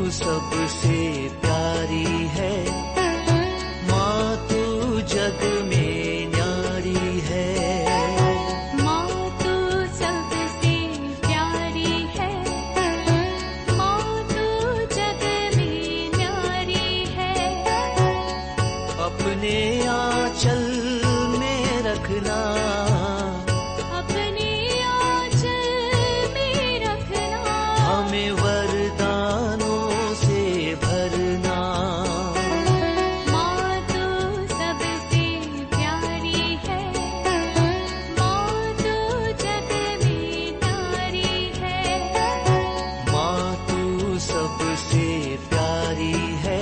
सबसे प्यारी है, माँ तू जग में न्यारी है। माँ तू सबसे प्यारी है, माँ तू जग में न्यारी है। अपने आंचल में रखना, अपने आंचल में रखना। हमें वरदानों से भरना। माँ तू सबसे प्यारी है, माँ तू जग में न्यारी है। माँ तू सबसे प्यारी है,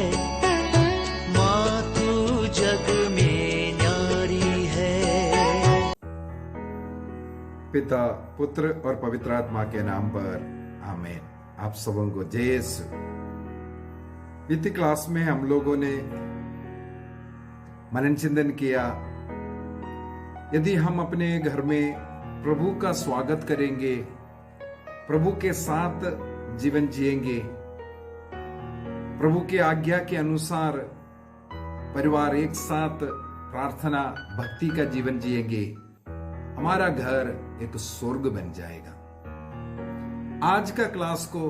माँ तू जग में न्यारी है। पिता, पुत्र और पवित्र आत्मा के नाम पर आमीन। आप सबों को जय यीशु। बीती क्लास में हम लोगों ने मनन चिंतन किया, यदि हम अपने घर में प्रभु का स्वागत करेंगे, प्रभु के साथ जीवन जिएंगे, प्रभु की आज्ञा के अनुसार परिवार एक साथ प्रार्थना भक्ति का जीवन जिएंगे, हमारा घर एक स्वर्ग बन जाएगा। आज का क्लास को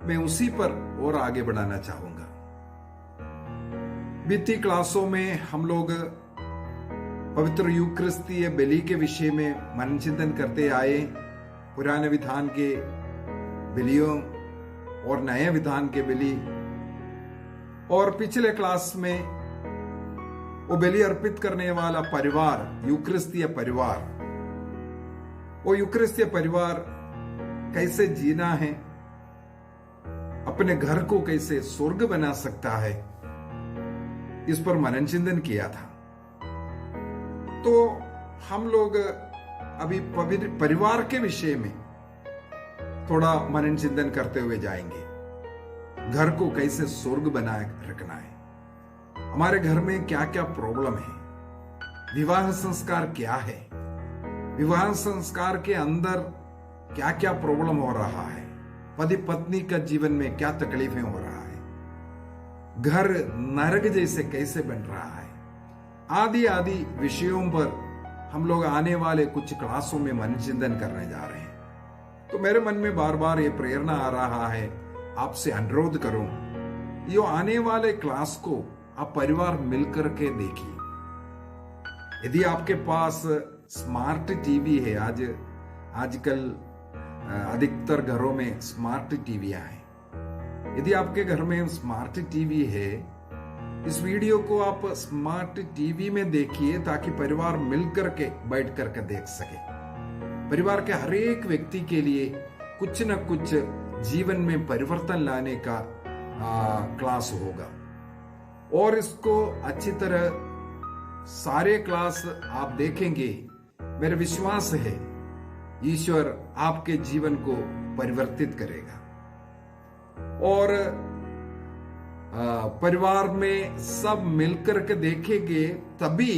मैं उसी पर और आगे बढ़ाना चाहूंगा। बीती क्लासों में हम लोग पवित्र यूक्रिस्तीय बलि के विषय में मनन चिंतन करते आए। पुराने विधान के बलियों और नए विधान के बलि, और पिछले क्लास में वो बलि अर्पित करने वाला परिवार, यूक्रिस्तीय परिवार, वो यूक्रिस्तीय परिवार कैसे जीना है, अपने घर को कैसे स्वर्ग बना सकता है, इस पर मनन चिंतन किया था। तो हम लोग अभी पवित्र परिवार के विषय में थोड़ा मनन चिंतन करते हुए जाएंगे। घर को कैसे स्वर्ग बनाए रखना है, हमारे घर में क्या क्या प्रॉब्लम है, विवाह संस्कार क्या है, विवाह संस्कार के अंदर क्या क्या प्रॉब्लम हो रहा है, पति पत्नी का जीवन में क्या तकलीफें हो रहा है, घर नरक जैसे कैसे बन रहा है, आदि आदि विषयों पर हम लोग आने वाले कुछ क्लासों में मन चिंतन करने जा रहे हैं। तो मेरे मन में बार बार ये प्रेरणा आ रहा है, आपसे अनुरोध करूं, यो आने वाले क्लास को आप परिवार मिलकर के देखिए। यदि आपके पास स्मार्ट टीवी है, आजकल अधिकतर घरों में स्मार्ट टीवियां हैं। यदि आपके घर में स्मार्ट टीवी है, इस वीडियो को आप स्मार्ट टीवी में देखिए ताकि परिवार मिलकर के बैठ कर के देख सके। परिवार के हर एक व्यक्ति के लिए कुछ न कुछ जीवन में परिवर्तन लाने का क्लास होगा, और इसको अच्छी तरह सारे क्लास आप देखेंगे, मेरा विश्वास है ईश्वर आपके जीवन को परिवर्तित करेगा। और परिवार में सब मिलकर के देखेंगे, तभी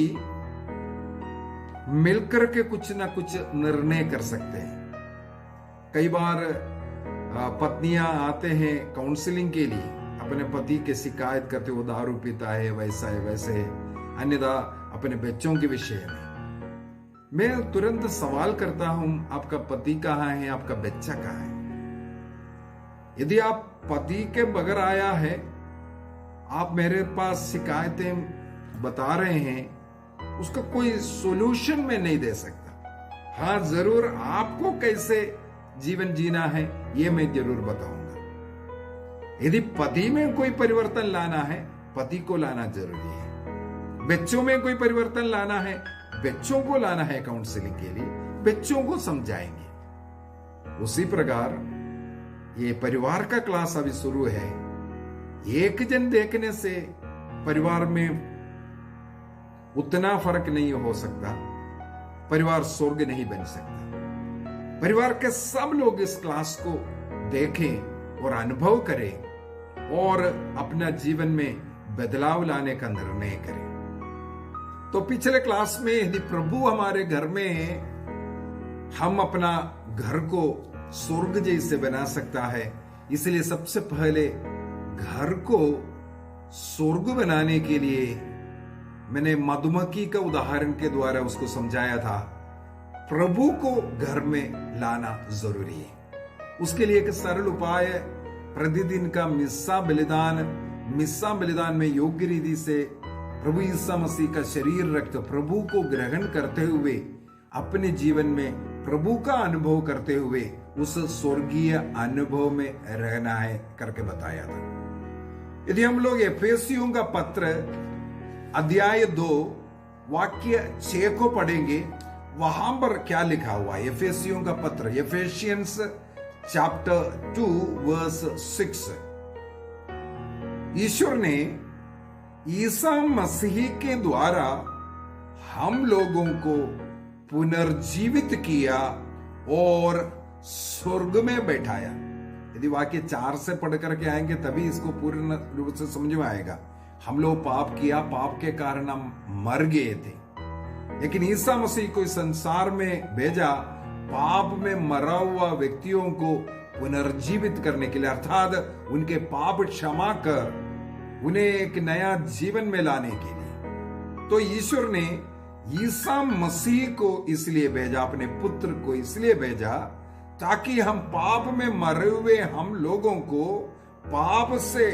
मिलकर के कुछ ना कुछ निर्णय कर सकते हैं। कई बार पत्नियां आते हैं काउंसलिंग के लिए, अपने पति के शिकायत करते, वो दारू पीता है, वैसा है वैसे है, अन्यथा अपने बच्चों के विषय में। मैं तुरंत सवाल करता हूं, आपका पति कहाँ है, आपका बच्चा कहाँ है? यदि आप पति के बगैर आया है, आप मेरे पास शिकायतें बता रहे हैं, उसका कोई सॉल्यूशन मैं नहीं दे सकता। हाँ, जरूर आपको कैसे जीवन जीना है ये मैं जरूर बताऊंगा। यदि पति में कोई परिवर्तन लाना है, पति को लाना जरूरी है। बच्चों में कोई परिवर्तन लाना है, बच्चों को लाना है काउंसलिंग के लिए, बच्चों को समझाएंगे। उसी प्रकार ये परिवार का क्लास अभी शुरू है। एक जन देखने से परिवार में उतना फर्क नहीं हो सकता, परिवार स्वर्ग नहीं बन सकता। परिवार के सब लोग इस क्लास को देखें और अनुभव करें और अपना जीवन में बदलाव लाने का निर्णय करें। तो पिछले क्लास में यदि प्रभु हमारे घर में है, हम अपना घर को स्वर्ग जैसे बना सकता है, इसलिए सबसे पहले घर को स्वर्ग बनाने के लिए मैंने मधुमक्खी का उदाहरण के द्वारा उसको समझाया था। प्रभु को घर में लाना जरूरी है। उसके लिए एक सरल उपाय है, प्रतिदिन का मिस्सा बलिदान में योग्य रीति से प्रभु यीशु मसीह का शरीर रक्त प्रभु को ग्रहण करते हुए अपने जीवन में प्रभु का अनुभव करते हुए उस स्वर्गीय अनुभव में रहना है करके बताया था। यदि हम लोग एफेसियों का पत्र अध्याय 2 वाक्य 6 को पढ़ेंगे, वहां पर क्या लिखा हुआ है? एफेसियों का पत्र, एफेसियंस चैप्टर 2 वर्स 6। ईश्वर ने ईसा मसीह के द्वारा हम लोगों को पुनर्जीवित किया और स्वर्ग में बैठाया। यदि वाक्य 4 से पढ़ करके आएंगे तभी इसको पूर्ण रूप से समझ में आएगा। हम लोग पाप किया, पाप के कारण हम मर गए थे, लेकिन ईसा मसीह को इस संसार में भेजा पाप में मरा हुआ व्यक्तियों को पुनर्जीवित करने के लिए, अर्थात उनके पाप क्षमा कर उन्हें एक नया जीवन में लाने के लिए। तो ईश्वर ने ईसा मसीह को इसलिए भेजा, अपने पुत्र को इसलिए भेजा ताकि हम पाप में मरे हुए हम लोगों को पाप से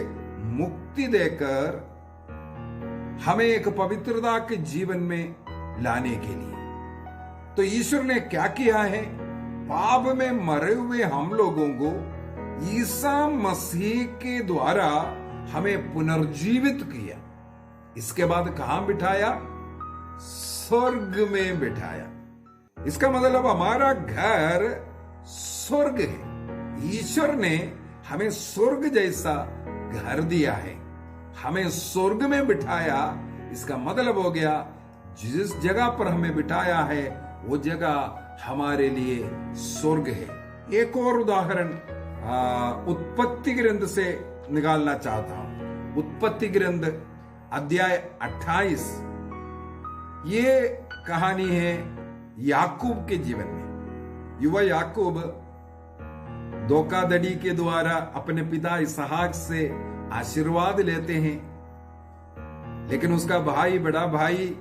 मुक्ति देकर हमें एक पवित्रता के जीवन में लाने के लिए। तो ईश्वर ने क्या किया है? पाप में मरे हुए हम लोगों को ईसा मसीह के द्वारा हमें पुनर्जीवित किया। इसके बाद कहां बिठाया? स्वर्ग में बिठाया। इसका मतलब हमारा घर स्वर्ग है। ईश्वर ने हमें स्वर्ग जैसा घर दिया है, हमें स्वर्ग में बिठाया। इसका मतलब हो गया जिस जगह पर हमें बिठाया है वो जगह हमारे लिए स्वर्ग है। एक और उदाहरण उत्पत्ति ग्रंथ से निकालना चाहता हूं। उत्पत्ति ग्रंथ अध्याय 28, ये कहानी है याकूब के जीवन में। युवा याकूब धोखाधड़ी के द्वारा अपने पिता इसहाक से आशीर्वाद लेते हैं, लेकिन उसका भाई, बड़ा भाई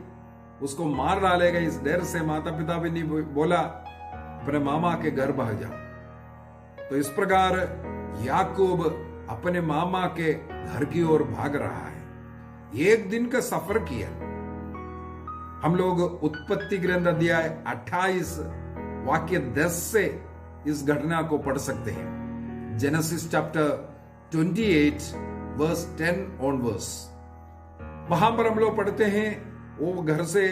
उसको मार डालेगा। इस डर से माता पिता भी नहीं बोला अपने मामा के घर भाग जाओ। तो इस प्रकार याकूब अपने मामा के घर की ओर भाग रहा है। एक दिन का सफर किया। हम लोग उत्पत्ति ग्रंथ अध्याय 28 वाक्य 10 से इस घटना को पढ़ सकते हैं। Genesis chapter 28 verse 10 onwards. वहां पर हम लोग पढ़ते हैं वो घर से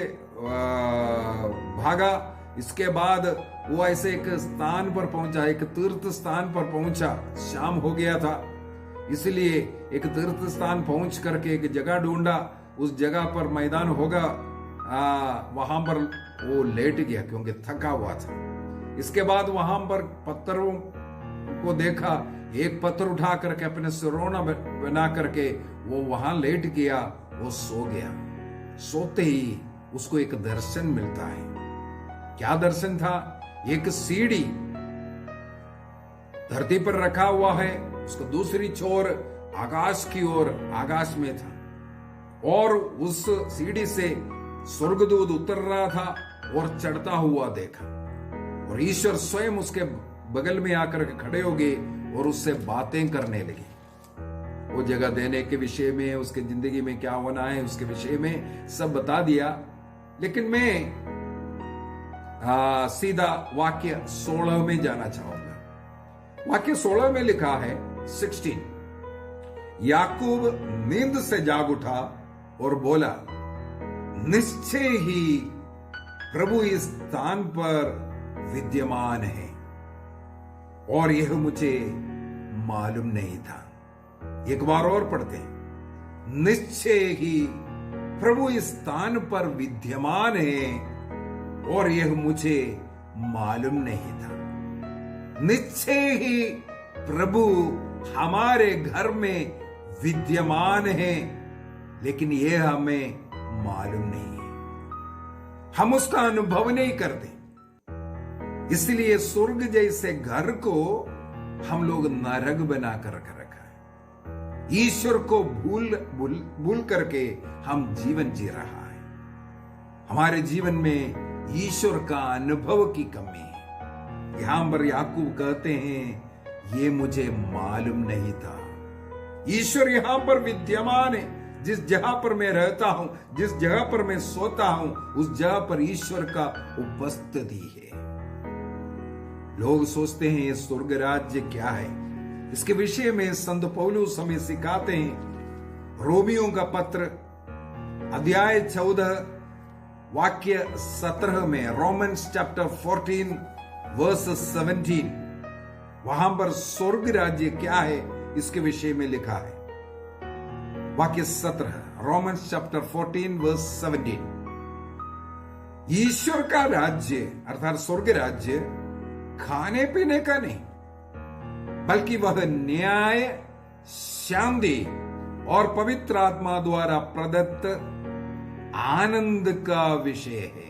भागा। इसके बाद वो ऐसे एक स्थान पर पहुंचा, एक तीर्थ स्थान पर पहुंचा। शाम हो गया था, इसलिए एक तीर्थ स्थान पहुंच करके एक जगह ढूंढा। उस जगह पर मैदान होगा, वहां पर वो लेट गया क्योंकि थका हुआ था। इसके बाद वहां पर पत्थरों को देखा। एक पत्थर उठा करके अपने सिरौना बना करके वो वहां लेट गया, वो सो गया। सोते ही उसको एक दर्शन मिलता है। क्या दर्शन था? एक सीढ़ी धरती पर रखा हुआ है, उसको दूसरी छोर आकाश की ओर, आकाश में था, और उस सीढ़ी से स्वर्गदूत उतर रहा था और चढ़ता हुआ देखा। और ईश्वर स्वयं उसके बगल में आकर के खड़े हो गए और उससे बातें करने लगे। वो जगह देने के विषय में, उसके जिंदगी में क्या होना है उसके विषय में सब बता दिया। लेकिन मैं सीधा वाक्य 16 में जाना चाहूंगा। वाक्य 16 में लिखा है 16, याकूब नींद से जाग उठा और बोला, निश्चय ही प्रभु इस स्थान पर विद्यमान है और यह मुझे मालूम नहीं था। एक बार और पढ़ते हैं, निश्चय ही प्रभु इस स्थान पर विद्यमान है और यह मुझे मालूम नहीं था। निश्चय ही प्रभु हमारे घर में विद्यमान है, लेकिन यह हमें मालूम नहीं है, हम उसका अनुभव नहीं करते। इसलिए स्वर्ग जैसे घर को हम लोग नरक बना कर रखा है। ईश्वर को भूल करके हम जीवन जी रहा है। हमारे जीवन में ईश्वर का अनुभव की कमी है। यहां पर याकूब कहते हैं ये मुझे मालूम नहीं था। ईश्वर यहां पर विद्यमान है। जिस जगह पर मैं रहता हूं, जिस जगह पर मैं सोता हूं, उस जगह पर ईश्वर का उपस्थिति है। लोग सोचते हैं ये स्वर्ग राज्य क्या है। इसके विषय में संत पौलुस हमें सिखाते हैं। रोमियों का पत्र अध्याय 14 वाक्य 17 में, रोमन्स चैप्टर 14 वर्स 17, वहां पर स्वर्ग राज्य क्या है इसके विषय में लिखा है। वाक्य 17, रोमन्स चैप्टर 14 वर्स 17, ईश्वर का राज्य अर्थात स्वर्ग राज्य खाने पीने का नहीं, बल्कि वह न्याय, शांति और पवित्र आत्मा द्वारा प्रदत्त आनंद का विषय है।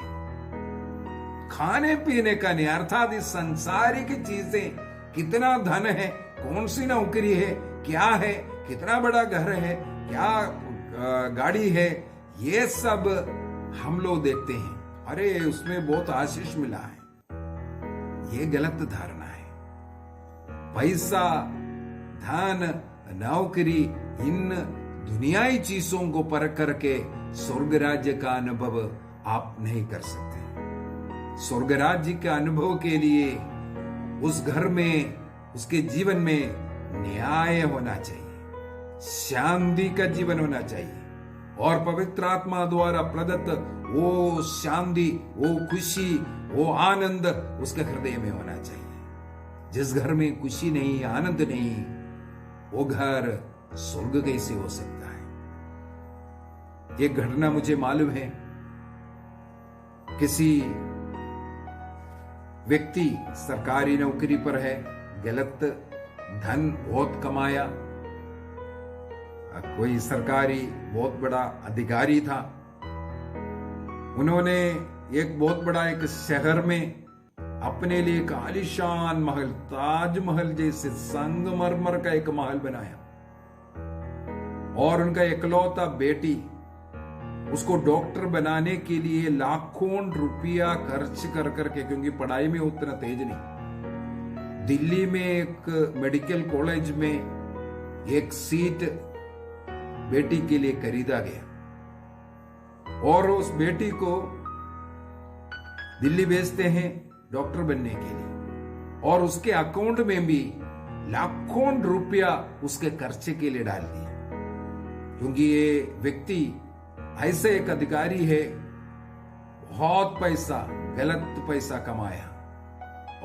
खाने पीने का नहीं अर्थात इस संसारिक चीजें, कितना धन है, कौन सी नौकरी है, क्या है, कितना बड़ा घर है, क्या गाड़ी है, ये सब हम लोग देखते हैं। अरे उसमें बहुत आशीष मिला है। ये गलत धारणा है। पैसा, धन, नौकरी, इन दुनियाई चीजों को परख करके स्वर्ग राज्य का अनुभव आप नहीं कर सकते। स्वर्ग राज्य के अनुभव के लिए उस घर में, उसके जीवन में न्याय होना चाहिए, शांति का जीवन होना चाहिए और पवित्र आत्मा द्वारा प्रदत्त वो शांति, वो खुशी, वो आनंद उसके हृदय में होना चाहिए। जिस घर में खुशी नहीं, आनंद नहीं, वो घर स्वर्ग कैसे हो सकता है। एक घटना मुझे मालूम है। किसी व्यक्ति सरकारी नौकरी पर है, गलत धन बहुत कमाया, कोई सरकारी बहुत बड़ा अधिकारी था। उन्होंने एक बहुत बड़ा एक शहर में अपने लिए एक आलीशान महल, ताजमहल जैसे संगमरमर का एक महल बनाया और उनका इकलौता बेटी, उसको डॉक्टर बनाने के लिए लाखों रुपया खर्च कर करके, क्योंकि पढ़ाई में उतना तेज नहीं, दिल्ली में एक मेडिकल कॉलेज में एक सीट बेटी के लिए खरीदा गया और उस बेटी को दिल्ली भेजते हैं डॉक्टर बनने के लिए और उसके अकाउंट में भी लाखों रुपया उसके खर्चे के लिए डाल दिया, क्योंकि ये व्यक्ति ऐसे एक अधिकारी है, बहुत पैसा, गलत पैसा कमाया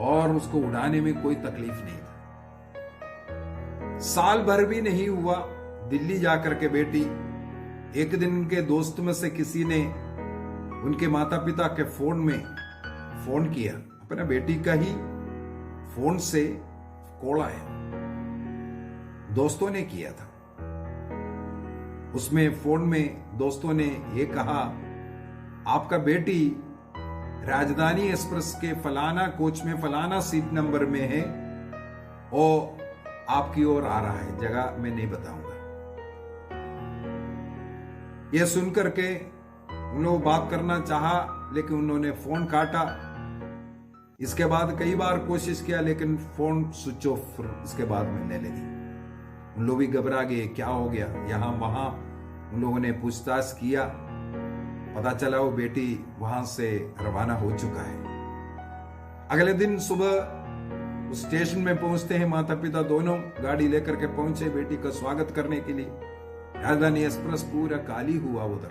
और उसको उड़ाने में कोई तकलीफ नहीं था। साल भर भी नहीं हुआ, दिल्ली जाकर के बेटी, एक दिन उनके दोस्त में से किसी ने उनके माता पिता के फोन में फोन किया, अपना बेटी का ही फोन से कॉल आया, दोस्तों ने किया था। उसमें फोन में दोस्तों ने ये कहा, आपका बेटी राजधानी एक्सप्रेस के फलाना कोच में फलाना सीट नंबर में है और आपकी ओर आ रहा है, जगह मैं नहीं बताऊंगा। यह सुनकर के उन लोग बात करना चाहा, लेकिन उन्होंने फोन काटा। इसके बाद कई बार कोशिश किया, लेकिन फोन स्विच ऑफ इसके बाद मिलने लगी। उन लोग भी घबरा गए, क्या हो गया, यहां वहां उन लोगों ने पूछताछ किया, पता चला वो बेटी वहां से रवाना हो चुका है। अगले दिन सुबह उस स्टेशन में पहुंचते हैं माता पिता दोनों, गाड़ी लेकर के पहुंचे बेटी का स्वागत करने के लिए। राजधानी एक्सप्रेस पूरा खाली हुआ उधर,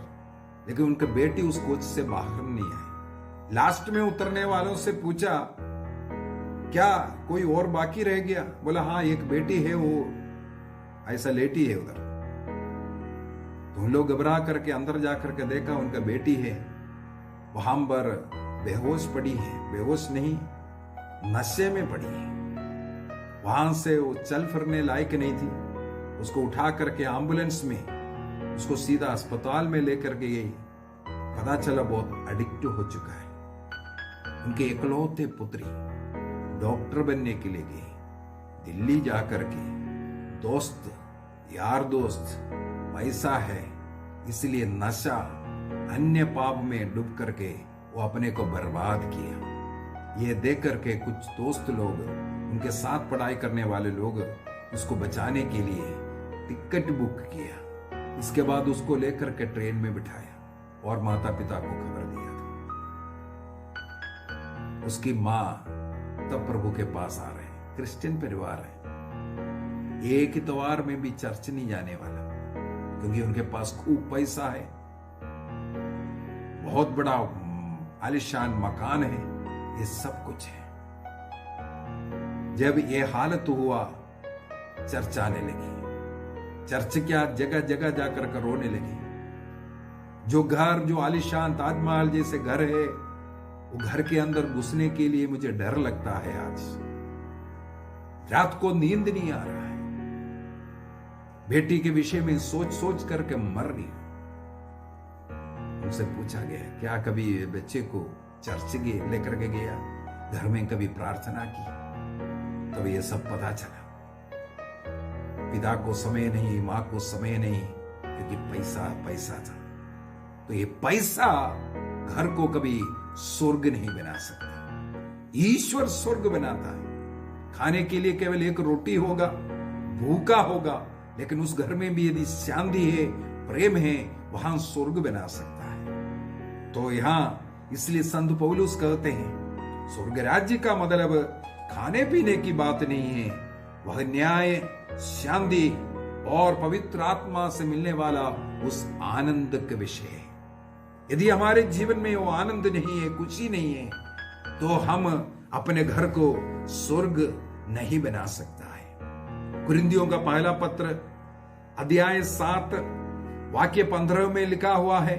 लेकिन उनकी बेटी उस कोच से बाहर नहीं आई। लास्ट में उतरने वालों से पूछा, क्या कोई और बाकी रह गया? बोला हाँ, एक बेटी है, वो ऐसा लेटी है उधर। तो उन लोग घबरा करके अंदर जाकर के देखा, उनका बेटी है वहां पर बेहोश पड़ी है, बेहोश नहीं नशे में पड़ी है। वहां से वो चल फिरने लायक नहीं थी। उसको उठा करके एम्बुलेंस में उसको सीधा अस्पताल में लेकर के गई। पता चला बहुत एडिक्ट हो चुका है। उनके इकलौते पुत्री डॉक्टर बनने के लिए गई, दिल्ली जाकर के दोस्त, यार दोस्त, पैसा है इसलिए नशा, अन्य पाप में डूब करके वो अपने को बर्बाद किया। ये देख करके कुछ दोस्त लोग, उनके साथ पढ़ाई करने वाले लोग उसको बचाने के लिए टिकट बुक किया। इसके बाद उसको लेकर के ट्रेन में बिठाया और माता पिता को खबर दिया था। उसकी माँ तब प्रभु के पास आ रहे हैं, क्रिश्चियन परिवार है, एक इतवार में भी चर्च नहीं जाने वाला क्योंकि उनके पास खूब पैसा है, बहुत बड़ा आलिशान मकान है, ये सब कुछ है। जब ये हालत हुआ, चर्च आने लगी। चर्च क्या, जगह जगह जाकर कर रोने लगी। जो घर, जो आलिशान ताजमहल जैसे घर है, वो घर के अंदर घुसने के लिए मुझे डर लगता है। आज रात को नींद नहीं आ रहा है। बेटी के विषय में सोच सोच करके मर रही हूं। उनसे पूछा गया, क्या कभी बच्चे को चर्च लेकर के गया, घर में कभी प्रार्थना की? तब ये सब पता चला। पिता को समय नहीं, मां को समय नहीं, क्योंकि पैसा पैसा था। तो ये पैसा घर को कभी स्वर्ग नहीं बना सकता। ईश्वर स्वर्ग बनाता है। खाने के लिए केवल एक रोटी होगा, भूखा होगा, लेकिन उस घर में भी यदि शांति है, प्रेम है, वहां स्वर्ग बना सकता है। तो यहां इसलिए संत पौलुस कहते हैं, स्वर्ग राज्य का मतलब खाने पीने की बात नहीं है, वह न्याय, शांति और पवित्र आत्मा से मिलने वाला उस आनंद का विषय है। यदि हमारे जीवन में वो आनंद नहीं है, खुशी नहीं है, तो हम अपने घर को स्वर्ग नहीं बना सकता है। कुरिन्थियों का पहला पत्र अध्याय 7 वाक्य 15 में लिखा हुआ है,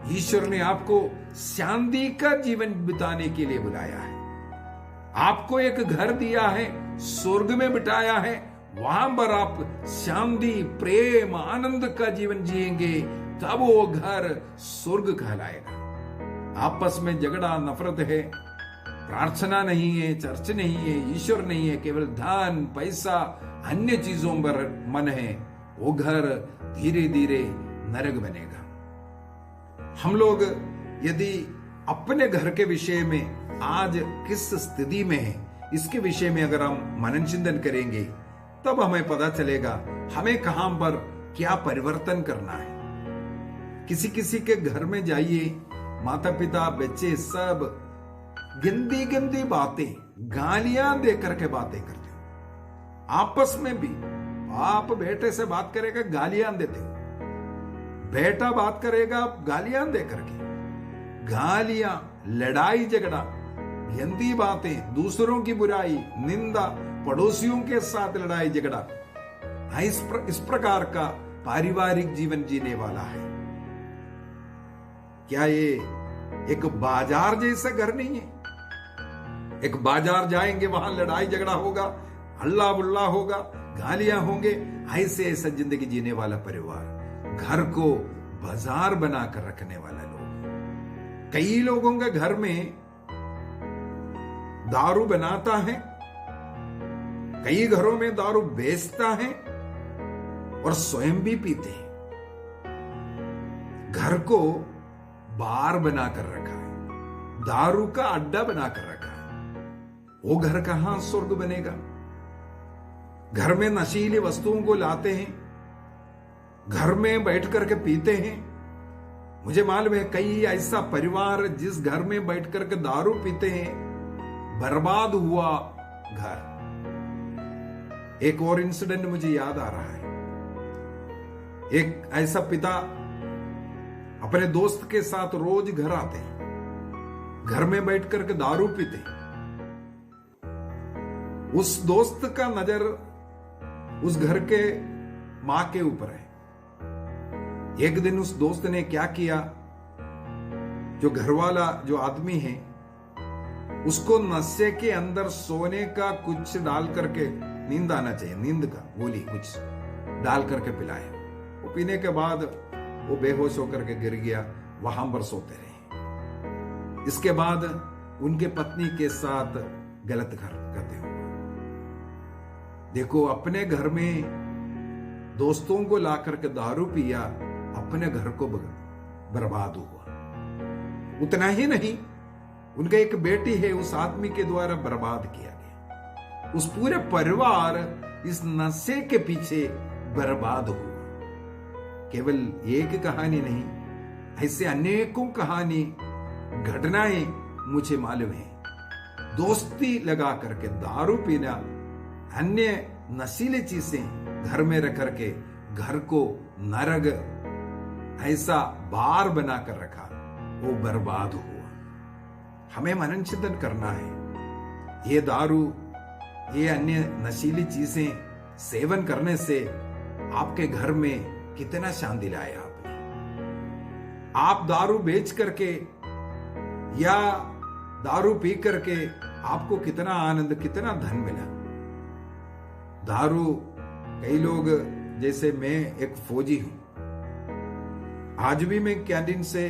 ईश्वर ने आपको शांति का जीवन बिताने के लिए बुलाया है। आपको एक घर दिया है, स्वर्ग में बिठाया है, वहां पर आप शांति, प्रेम, आनंद का जीवन जिएंगे, तब वो घर स्वर्ग कहलाएगा। आपस में झगड़ा, नफरत है, प्रार्थना नहीं है, चर्च नहीं है, ईश्वर नहीं है, केवल धन, पैसा, अन्य चीजों पर मन है, वो घर धीरे धीरे नरक बनेगा। हम लोग यदि अपने घर के विषय में आज किस स्थिति में है, इसके विषय में अगर हम मनन चिंतन करेंगे, तब हमें पता चलेगा हमें कहां पर क्या परिवर्तन करना है। किसी किसी के घर में जाइए, माता पिता, बच्चे सब गंदी गंदी बातें, गालियां दे करके बातें करते हो। आपस में भी आप बेटे से बात करेगा, गालियां देते हो, बेटा बात करेगा, गालियां दे करके, गालियां, लड़ाई झगड़ा, गंदी बातें, दूसरों की बुराई, निंदा, पड़ोसियों के साथ लड़ाई झगड़ा, इस प्रकार का पारिवारिक जीवन जीने वाला है। क्या ये एक बाजार जैसा घर नहीं है? एक बाजार जाएंगे, वहां लड़ाई झगड़ा होगा, हल्ला बुल्ला होगा, गालियां होंगे, ऐसे ऐसा जिंदगी जीने वाला परिवार, घर को बाजार बनाकर रखने वाला लोग। कई लोगों के घर में दारू बनाता है, कई घरों में दारू बेचता है और स्वयं भी पीते हैं। घर को बार बनाकर रखा है, दारू का अड्डा बनाकर रखा है। वो घर कहां स्वर्ग बनेगा? घर में नशीली वस्तुओं को लाते हैं, घर में बैठ करके पीते हैं। मुझे मालूम है कई ऐसा परिवार जिस घर में बैठ करके दारू पीते हैं, बर्बाद हुआ घर। एक और इंसिडेंट मुझे याद आ रहा है। एक ऐसा पिता अपने दोस्त के साथ रोज घर आते हैं, घर में बैठ करके दारू पीते। उस दोस्त का नजर उस घर के मां के ऊपर है। एक दिन उस दोस्त ने क्या किया, जो घरवाला, जो आदमी है, उसको नशे के अंदर सोने का कुछ डाल करके, नींद आना चाहिए, नींद का गोली कुछ डाल करके पिलाया। वो पीने के बाद वो बेहोश होकर के गिर गया, वहां पर सोते रहे। इसके बाद उनके पत्नी के साथ गलत करते हुए देखो, अपने घर में दोस्तों को ला करके दारू पिया, अपने घर को बर्बाद हुआ। उतना ही नहीं, उनका एक बेटी है, उस आदमी के द्वारा बर्बाद किया गया। उस पूरे परिवार इस नशे के पीछे बर्बाद हुआ। केवल एक कहानी नहीं, ऐसे अनेकों कहानी, घटनाएं मुझे मालूम है। दोस्ती लगा करके दारू पीना, अन्य नशीली चीजें घर में रख करके घर को नरक ऐसा बार बनाकर रखा, वो बर्बाद हुआ। हमें मनन चिंतन करना है। ये दारू, ये अन्य नशीली चीजें सेवन करने से आपके घर में कितना शांति लाया आपने। आप दारू बेच करके या दारू पी करके आपको कितना आनंद, कितना धन मिला। दारू, कई लोग, जैसे मैं एक फौजी हूं, आज भी मैं कैंटीन से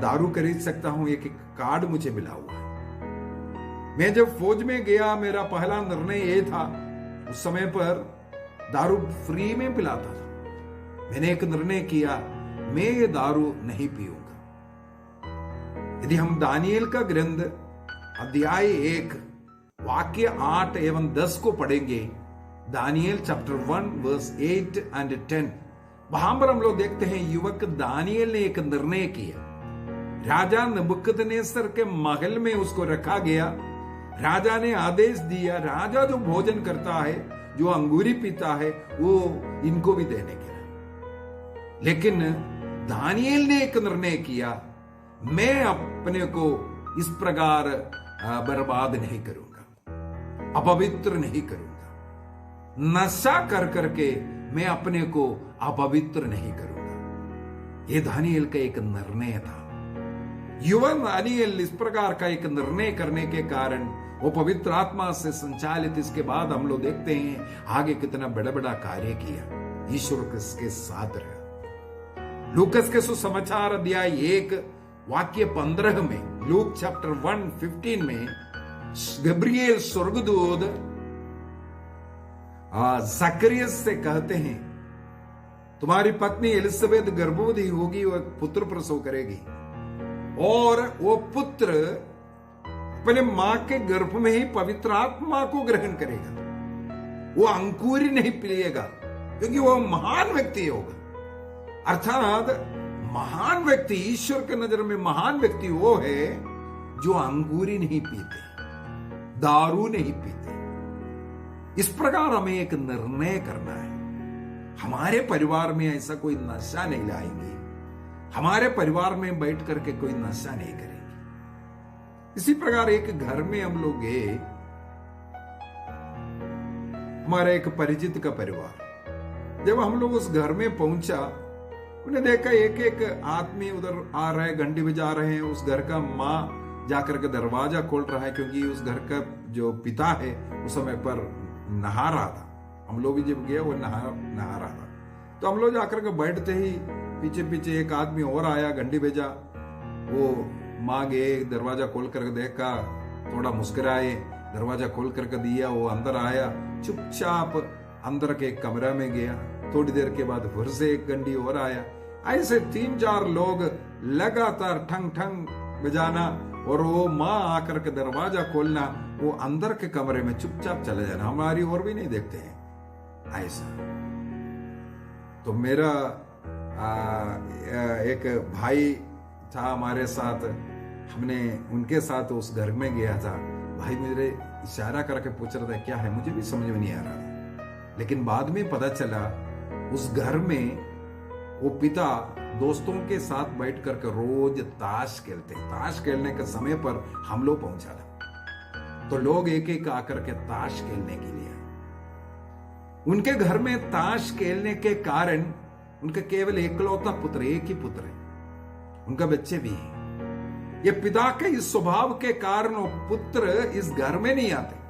दारू खरीद सकता हूं। एक कार्ड मुझे मिला हुआ है। मैं जब फौज में गया, मेरा पहला निर्णय ये था, उस समय पर दारू फ्री में पिलाता था। मैंने एक निर्णय किया, मैं ये दारू नहीं पीऊंगा। यदि हम दानिएल का ग्रंथ अध्याय 1 वाक्य 8 एवं 10 को पढ़ेंगे, दानिएल चैप्टर 1 वर्स 8 एंड 10, वहां पर हम लोग देखते हैं युवक दानिएल ने एक निर्णय किया। राजा नबूकदनेस्सर के महल में उसको रखा गया। राजा ने आदेश दिया, राजा जो भोजन करता है, जो अंगूरी पीता है, वो इनको भी देने के लिए। लेकिन दानिएल ने एक निर्णय किया, मैं अपने को इस प्रकार बर्बाद नहीं करूंगा, अपवित्र नहीं करूंगा, नशा कर करके मैं अपने को अपवित्र नहीं करूंगा। यह दानिएल का एक निर्णय था। युवा दानिएल इस प्रकार का एक निर्णय करने के कारण वो पवित्र आत्मा से संचालित, इसके बाद हम लोग देखते हैं आगे कितना बड़ा बड़ा कार्य किया। ईश्वर किसके साथ रहा। लूकस के सुसमाचार अध्याय 1 वाक्य 15 में, लूक चैप्टर 1:15 में, गब्रिएल स्वर्गदूत जकरिया से कहते हैं, तुम्हारी पत्नी एलिजाबेथ गर्भवती होगी, वह पुत्र प्रसव करेगी और वो पुत्र अपने मां के गर्भ में ही पवित्र आत्मा को ग्रहण करेगा। वो अंकुरी नहीं पिएगा, क्योंकि वो महान व्यक्ति होगा। अर्थात महान व्यक्ति, ईश्वर के नजर में महान व्यक्ति वो है जो अंगूरी नहीं पीते, दारू नहीं पीते। इस प्रकार हमें एक निर्णय करना है। हमारे परिवार में ऐसा कोई नशा नहीं लाएंगे, हमारे परिवार में बैठ करके कोई नशा नहीं करेंगे। इसी प्रकार एक घर में हम लोग गए, हमारा एक परिचित का परिवार। जब हम लोग उस घर में पहुंचा, उन्हें देखा एक एक आदमी उधर आ रहा है, घंटी बजा रहे हैं। उस घर का माँ जाकर के दरवाजा खोल रहा है, क्योंकि उस घर का जो पिता है उस समय पर नहा रहा था। हम लोग भी जब गए, वो नहा रहा था। तो हम लोग जाकर के बैठते ही पीछे पीछे एक आदमी और आया, घंटी बजा। वो माँ गए, दरवाजा खोल करके देखा, थोड़ा मुस्कुराए, दरवाजा खोल करके दिया। वो अंदर आया, चुपचाप अंदर के कमरा में गया। थोड़ी देर के बाद फिर से एक घंटी और आया। ऐसे 3-4 लोग लगातार ठंग ठंग बजाना, और वो माँ आकर के दरवाजा खोलना, वो अंदर के कमरे में चुपचाप चले जाना, हमारी और भी नहीं देखते हैं ऐसा। तो मेरा एक भाई था हमारे साथ, हमने उनके साथ उस घर में गया था। भाई मेरे इशारा करके पूछ रहा था क्या है, मुझे भी समझ में नहीं आ रहा था। लेकिन बाद में पता चला उस घर में वो पिता दोस्तों के साथ बैठ करके रोज ताश खेलते। ताश खेलने के समय पर हम लोग पहुंचा था, तो लोग एक एक आकर के ताश खेलने के लिए। उनके घर में ताश खेलने के कारण उनका केवल एकलौता पुत्र, एक ही पुत्र है, उनका बच्चे भी हैं। ये पिता के इस स्वभाव के कारण वो पुत्र इस घर में नहीं आते।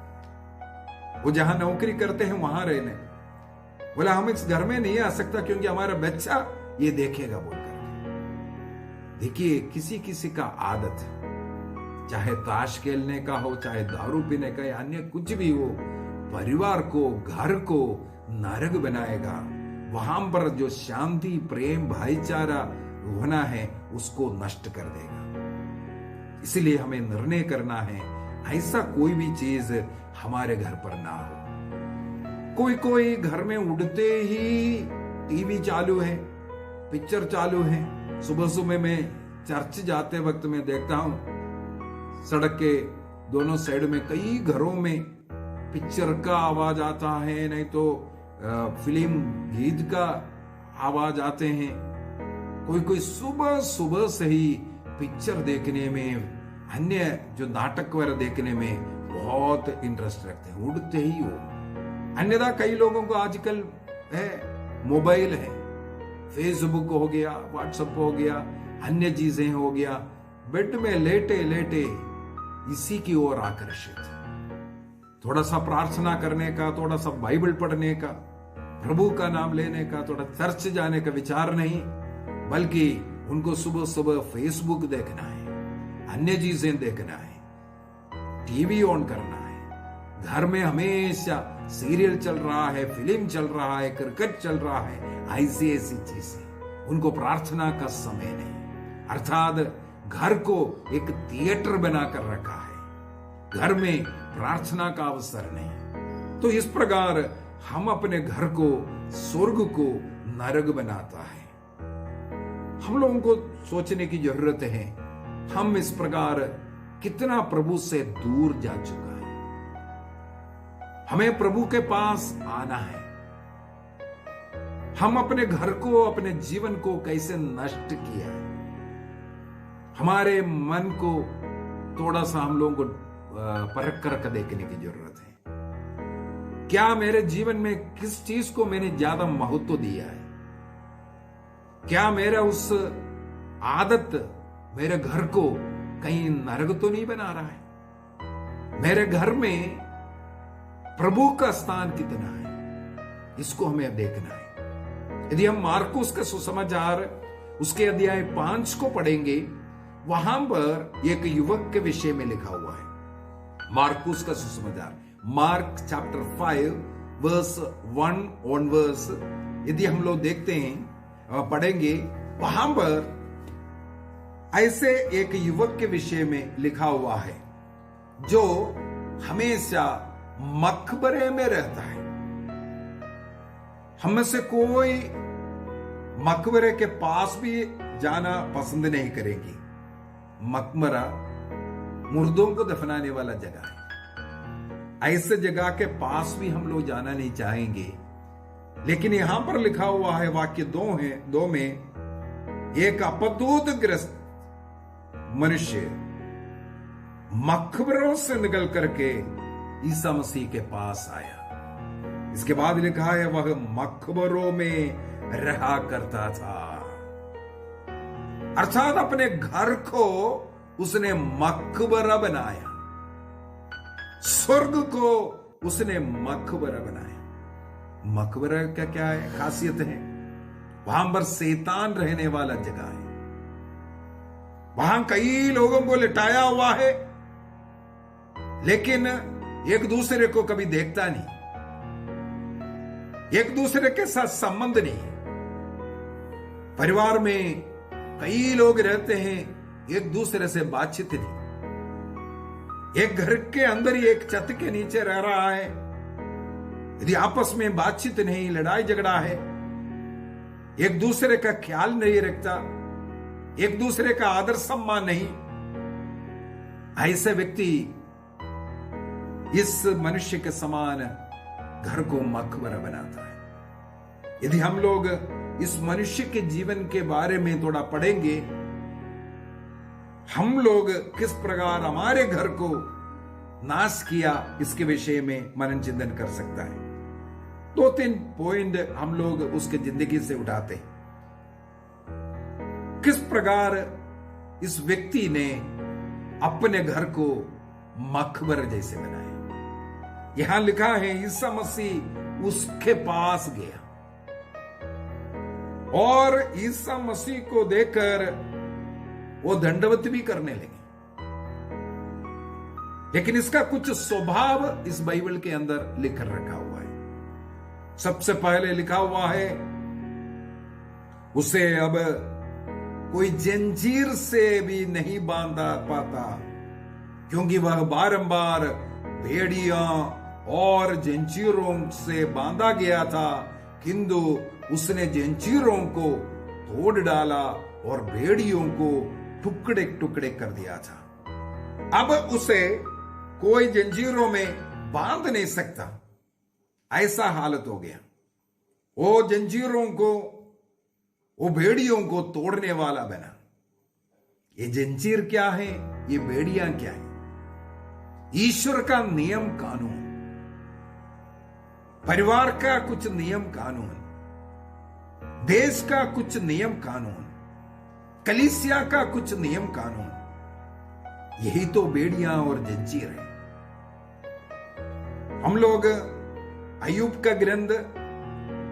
वो जहां नौकरी करते हैं वहां रहने, बोला हम इस घर में नहीं आ सकता क्योंकि हमारा बच्चा ये देखेगा बोल कर। देखिए, किसी किसी का आदत है, चाहे ताश खेलने का हो, चाहे दारू पीने का या अन्य कुछ भी हो, परिवार को, घर को नरक बनाएगा। वहां पर जो शांति, प्रेम, भाईचारा होना है उसको नष्ट कर देगा। इसलिए हमें निर्णय करना है ऐसा कोई भी चीज हमारे घर पर ना हो। कोई घर में उठते ही टीवी चालू है, पिक्चर चालू है। सुबह सुबह मैं चर्च जाते वक्त मैं देखता हूं सड़क के दोनों साइड में कई घरों में पिक्चर का आवाज आता है, नहीं तो फिल्म गीत का आवाज आते हैं। कोई सुबह सुबह से ही पिक्चर देखने में, अन्य जो नाटक वगैरह देखने में बहुत इंटरेस्ट रखते हैं, उड़ते ही हो। अन्यथा कई लोगों को आजकल है मोबाइल है, फेसबुक हो गया, व्हाट्सएप हो गया, अन्य चीजें हो गया, बेड में लेटे लेटे इसी की ओर आकर्षित। थोड़ा सा प्रार्थना करने का, थोड़ा सा बाइबल पढ़ने का, प्रभु का नाम लेने का, थोड़ा चर्च जाने का विचार नहीं, बल्कि उनको सुबह सुबह फेसबुक देखना है, अन्य चीजें देखना है, टीवी ऑन करना है। घर में हमेशा सीरियल चल रहा है, फिल्म चल रहा है, क्रिकेट चल रहा है, ऐसी चीजें। उनको प्रार्थना का समय नहीं। अर्थात घर को एक थिएटर बनाकर रखा है, घर में प्रार्थना का अवसर नहीं। तो इस प्रकार हम अपने घर को, स्वर्ग को नरक बनाता है। हम लोगों को सोचने की जरूरत है, हम इस प्रकार कितना प्रभु से दूर जा चुका है। हमें प्रभु के पास आना है। हम अपने घर को, अपने जीवन को कैसे नष्ट किया है। हमारे मन को थोड़ा सा हम लोगों को परख कर देखने की जरूरत है। क्या मेरे जीवन में किस चीज को मैंने ज्यादा महत्व दिया है? क्या मेरा उस आदत मेरे घर को कहीं नरक तो नहीं बना रहा है? मेरे घर में प्रभु का स्थान कितना है, इसको हमें देखना है। यदि हम मार्कुस का सुसमाचार उसके अध्याय 5 को पढ़ेंगे, वहां पर एक युवक के विषय में लिखा हुआ है। मार्कुस का सुसमाचार, मार्क चैप्टर 5 वर्स 1 ऑनवर्स, यदि हम लोग देखते हैं, पढ़ेंगे, वहां पर ऐसे एक युवक के विषय में लिखा हुआ है जो हमेशा मकबरे में रहता है। हम में से कोई मकबरे के पास भी जाना पसंद नहीं करेंगे। मकबरा मुर्दों को दफनाने वाला जगह है। ऐसे जगह के पास भी हम लोग जाना नहीं चाहेंगे। लेकिन यहां पर लिखा हुआ है, वाक्य 2 में, एक अपदूतग्रस्त मनुष्य मकबरों से निकल करके ईसा मसीह के पास आया। इसके बाद लिखा है, वह मकबरों में रहा करता था। अर्थात अपने घर को उसने मकबरा बनाया, स्वर्ग को उसने मकबरा बनाया। मकबरा का क्या है, खासियत है? वहां पर शैतान रहने वाला जगह है। वहां कई लोगों को लिटाया हुआ है, लेकिन एक दूसरे को कभी देखता नहीं, एक दूसरे के साथ संबंध नहीं। परिवार में कई लोग रहते हैं, एक दूसरे से बातचीत नहीं। एक घर के अंदर ही एक छत के नीचे रह रहा है, यदि आपस में बातचीत नहीं, लड़ाई झगड़ा है, एक दूसरे का ख्याल नहीं रखता, एक दूसरे का आदर सम्मान नहीं, ऐसे व्यक्ति इस मनुष्य के समान घर को मकबरा बनाता है। यदि हम लोग इस मनुष्य के जीवन के बारे में थोड़ा पढ़ेंगे, हम लोग किस प्रकार हमारे घर को नाश किया, इसके विषय में मनन चिंतन कर सकता है। 2-3 पॉइंट हम लोग उसके जिंदगी से उठाते हैं। किस प्रकार इस व्यक्ति ने अपने घर को मकबर जैसे बनाया। यहां लिखा है, ईसा मसीह उसके पास गया और ईसा मसीह को देखकर वो दंडवत भी करने लगे। लेकिन इसका कुछ स्वभाव इस बाइबल के अंदर लिख कर रखा हुआ है। सबसे पहले लिखा हुआ है, उसे अब कोई जंजीर से भी नहीं बांधा पाता, क्योंकि वह बारंबार भेड़ियों और जंजीरों से बांधा गया था, किंतु उसने जंजीरों को तोड़ डाला और भेड़ियों को टुकड़े टुकड़े कर दिया था। अब उसे कोई जंजीरों में बांध नहीं सकता, ऐसा हालत हो गया। वो जंजीरों को, वो भेड़ियों को तोड़ने वाला बना। ये जंजीर क्या है, ये भेड़ियां क्या है? ईश्वर का नियम कानून, परिवार का कुछ नियम कानून, देश का कुछ नियम कानून, कलीसिया का कुछ नियम कानून, यही तो बेड़ियां और जंजीर है। हम लोग अय्यूब का ग्रंथ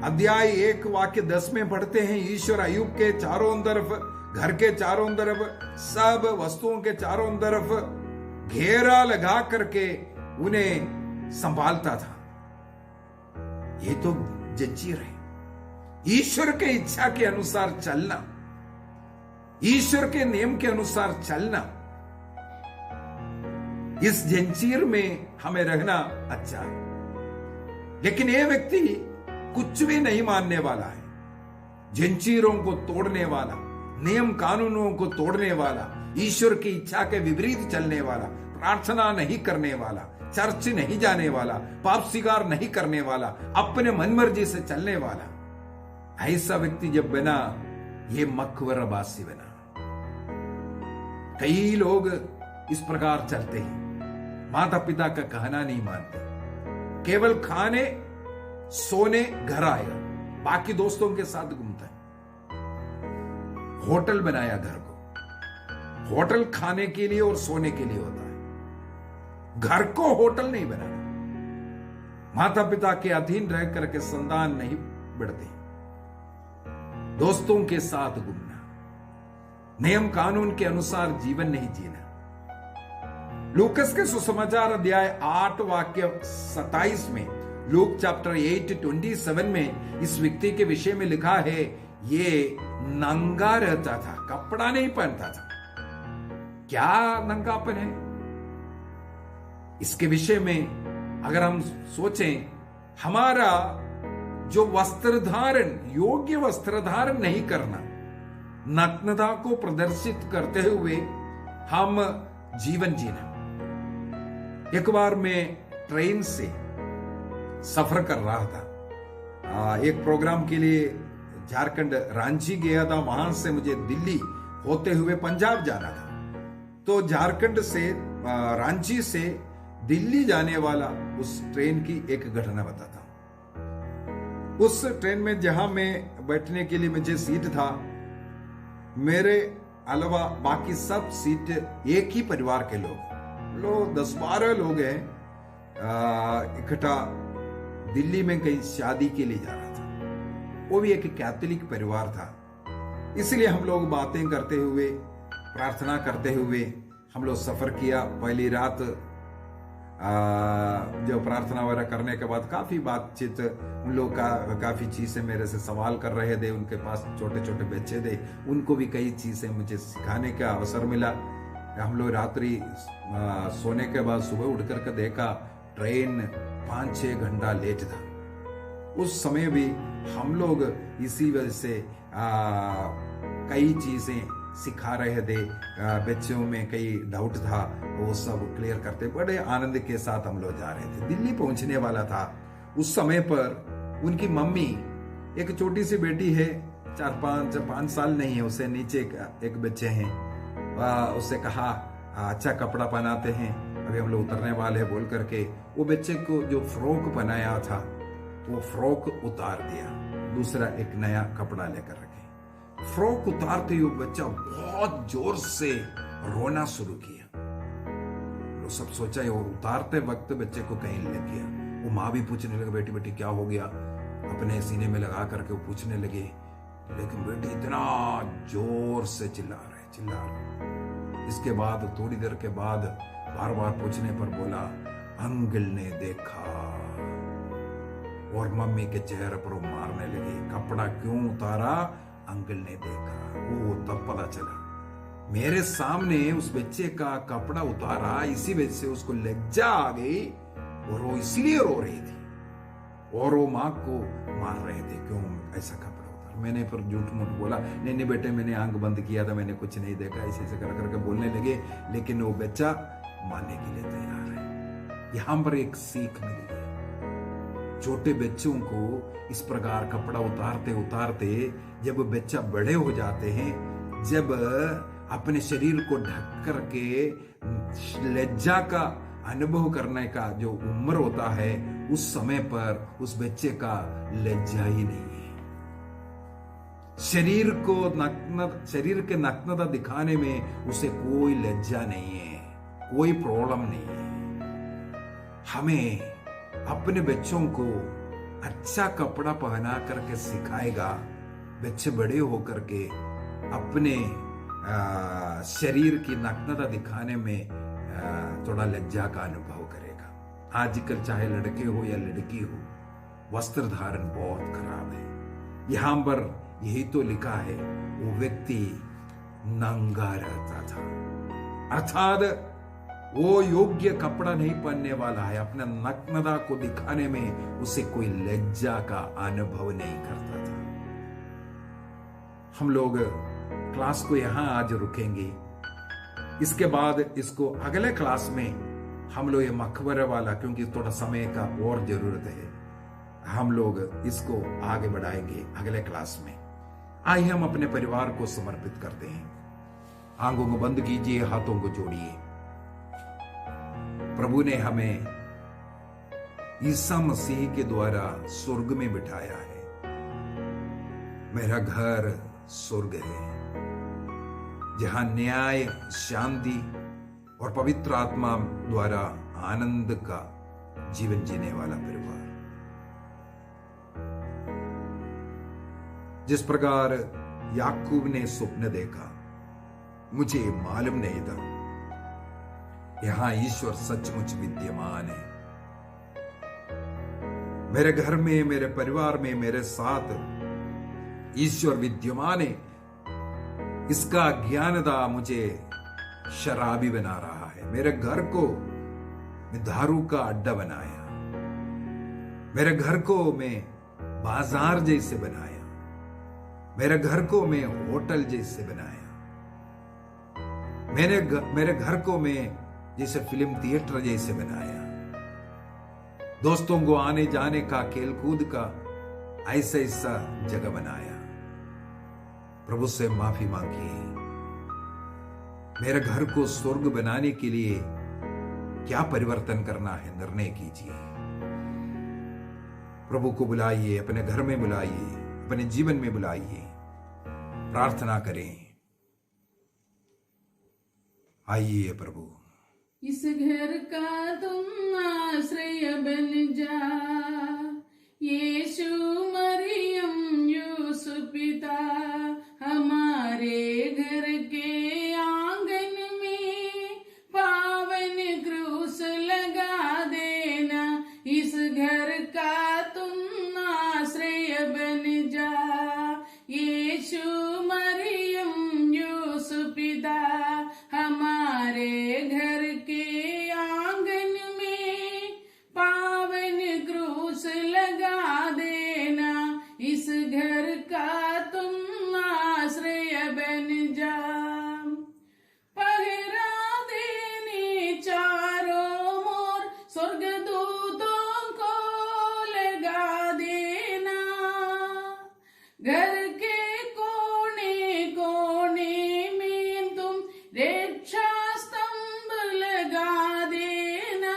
अध्याय 1 वाक्य 10 में पढ़ते हैं, ईश्वर अय्यूब के चारों तरफ, घर के चारों तरफ, सब वस्तुओं के चारों तरफ घेरा लगा करके उन्हें संभालता था। ये तो जंजीर है। ईश्वर के इच्छा के अनुसार चलना, ईश्वर के नियम के अनुसार चलना, इस जंजीर में हमें रहना अच्छा है। लेकिन यह व्यक्ति कुछ भी नहीं मानने वाला है, जंजीरों को तोड़ने वाला, नियम कानूनों को तोड़ने वाला, ईश्वर की इच्छा के विपरीत चलने वाला, प्रार्थना नहीं करने वाला, चर्च नहीं जाने वाला, पाप स्वीकार नहीं करने वाला, अपने मनमर्जी से चलने वाला, ऐसा व्यक्ति जब बना, ये मकबराबासी बना। कई लोग इस प्रकार चलते हैं, माता पिता का कहना नहीं मानते, केवल खाने सोने घर आएगा, बाकी दोस्तों के साथ घूमता है। होटल बनाया घर को, होटल खाने के लिए और सोने के लिए होता है, घर को होटल नहीं बनाना। माता पिता के अधीन रह करके संतान नहीं बढ़ती, दोस्तों के साथ घूमना, नियम कानून के अनुसार जीवन नहीं जीना। लूकस के सुसमाचार अध्याय 8 वाक्य 27 में, लूक चैप्टर 8:27 में इस व्यक्ति के विषय में लिखा है, ये नंगा रहता था, कपड़ा नहीं पहनता था। क्या नंगापन है? इसके विषय में अगर हम सोचें, हमारा जो वस्त्र धारण, योग्य वस्त्र धारण नहीं करना, नग्नता को प्रदर्शित करते हुए हम जीवन जीना। एक बार मैं ट्रेन से सफर कर रहा था, एक प्रोग्राम के लिए झारखंड रांची गया था, वहां से मुझे दिल्ली होते हुए पंजाब जाना था। तो झारखंड से रांची से दिल्ली जाने वाला उस ट्रेन की एक घटना बताता हूं। उस ट्रेन में जहां मैं बैठने के लिए मुझे सीट था, मेरे अलावा बाकी सब सीट एक ही परिवार के लोग 10-12 लोग हैं, इकट्ठा दिल्ली में कहीं शादी के लिए जा रहा था। वो भी एक कैथोलिक परिवार था, इसलिए हम लोग बातें करते हुए, प्रार्थना करते हुए हम लोग सफर किया। पहली रात जो प्रार्थना वगैरह करने के बाद काफी बातचीत, उन लोग का काफी चीजें मेरे से सवाल कर रहे थे, उनके पास छोटे छोटे बच्चे थे, उनको भी कई चीजें मुझे सिखाने का अवसर मिला। हम लोग रात्रि सोने के बाद सुबह उठ करके देखा, ट्रेन 5-6 घंटा लेट था। उस समय भी हम लोग इसी वजह से कई चीजें सिखा रहे थे, बच्चों में कई डाउट था, वो सब क्लियर करते, बड़े आनंद के साथ हम लोग जा रहे थे। दिल्ली पहुंचने वाला था। उस समय पर उनकी मम्मी, एक छोटी सी बेटी है, 4-5 साल नहीं है, उससे नीचे एक बच्चे हैं, उससे कहा अच्छा कपड़ा पहनाते हैं, अभी हम लोग उतरने वाले हैं बोल करके वो बच्चे को जो फ्रॉक बनाया था वो फ्रॉक उतार दिया, दूसरा एक नया कपड़ा लेकर रखे। फ्रॉक उतारते हुए बच्चा बहुत जोर से रोना शुरू किया। वो सब सोचा वो उतारते वक्त बच्चे को कहीं लग गया। वो माँ भी पूछने लगे, बेटी बेटी क्या हो गया, अपने सीने में लगा करके वो पूछने लगे, लेकिन बेटी इतना जोर से चिल्ला रहे। इसके बाद थोड़ी देर के बाद बार बार पूछने पर बोला, अंकल ने देखा। और मम्मी के चेहरे पर वो मारने लगे, कपड़ा क्यों उतारा? अंकल ने देखा। वो तब पता चला मेरे सामने उस बच्चे का कपड़ा उतारा, इसी वजह से उसको लज्जा आ गई और वो इसलिए रो रही थी और वो माँ को मार रहे थे, क्यों ऐसा कपड़ा उतारा? मैंने फिर झूठ मूठ बोला, नहीं नहीं बेटे मैंने आंख बंद किया था, मैंने कुछ नहीं देखा, ऐसे ऐसे कर करके बोलने लगे। लेकिन वो बच्चा मानने के लिए तैयार है। यहां पर एक सीख मिली है, छोटे बच्चों को इस प्रकार कपड़ा उतारते उतारते जब बच्चा बड़े हो जाते हैं, जब अपने शरीर को ढक करके लज्जा का अनुभव करने का जो उम्र होता है, उस समय पर उस बच्चे का लज्जा ही नहीं है। शरीर के नग्नता दिखाने में उसे कोई लज्जा नहीं है, कोई प्रॉब्लम नहीं है। हमें अपने बच्चों को अच्छा कपड़ा पहना करके सिखाएगा, बच्चे बड़े होकर के अपने शरीर की नग्नता दिखाने में थोड़ा लज्जा का अनुभव करेगा। आजकल चाहे लड़के हो या लड़की हो, वस्त्र धारण बहुत खराब है। यहां पर यही तो लिखा है, वो व्यक्ति नंगा रहता था, अर्थात वो योग्य कपड़ा नहीं पहनने वाला है। अपने नग्नता को दिखाने में उसे कोई लज्जा का अनुभव नहीं करता था। हम लोग क्लास को यहां आज रुकेंगे, इसके बाद इसको अगले क्लास में हम लोग ये मकबरे वाला, क्योंकि थोड़ा समय का और जरूरत है, हम लोग इसको आगे बढ़ाएंगे अगले क्लास में। आइए हम अपने परिवार को समर्पित करते हैं। आंखों को बंद कीजिए, हाथों को जोड़िए। प्रभु ने हमें ईसा मसीह के द्वारा स्वर्ग में बिठाया है। मेरा घर स्वर्ग है, जहां न्याय, शांति और पवित्र आत्मा द्वारा आनंद का जीवन जीने वाला परिवार। जिस प्रकार याकूब ने स्वप्न देखा, मुझे मालूम नहीं था, यहां ईश्वर सचमुच विद्यमान है। मेरे घर में, मेरे परिवार में, मेरे साथ ईश्वर विद्यमान है। इसका ज्ञानदा मुझे शराबी बना रहा है। मेरे घर को मैं दारू का अड्डा बनाया, मेरे घर को मैं बाजार जैसे बनाया, मेरे घर को मैं होटल जैसे बनाया, मेरे घर को मैं जैसे फिल्म थिएटर जैसे बनाया, दोस्तों को आने जाने का, खेल कूद का ऐसा ऐसा जगह बनाया। प्रभु से माफी मांगिए। मेरे घर को स्वर्ग बनाने के लिए क्या परिवर्तन करना है, निर्णय कीजिए। प्रभु को बुलाइए, अपने घर में बुलाइए, अपने जीवन में बुलाइए, प्रार्थना करें। आइए प्रभु, इस घर का तुम आश्रय बन जा, यीशु मरियम यूसुफ पिता, हमारे घर के आंगन में पावन क्रूस लगा देना। इस घर का तुम आश्रय बन जा, यीशु मरियम यूसुफ पिता, हमारे घर के आंगन में पावन क्रूस लगा देना। इस घर का तुम आश्रय बन जा, पहरा देने चारों ओर स्वर्गदूतों को लगा देना। घर के कोने कोने में तुम रक्षा स्तंभ लगा देना,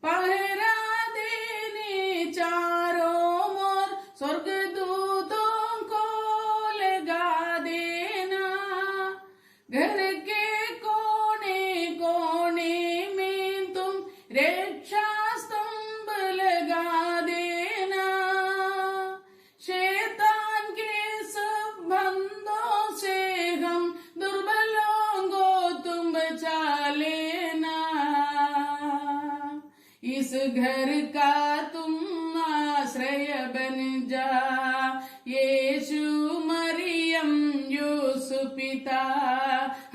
पहरा देने चारों ओर स्वर्गदूतों को लगा देना। घर के कोने कोने में तुम रक्षा स्तंभ लगा देना। शैतान के सब बंदों से हम दुर्बलों को तुम बचा ले घर का तुम आश्रय बन जा। यीशु मरियम यूसुफ पिता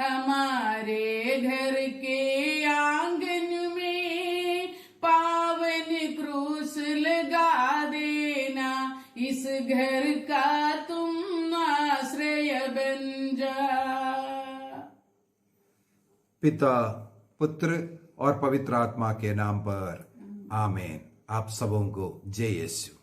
हमारे घर के आंगन में पावन क्रूस लगा देना। इस घर का तुम आश्रय बन जा। पिता, पुत्र और पवित्र आत्मा के नाम पर आमीन। आप सबों को जय यीशु।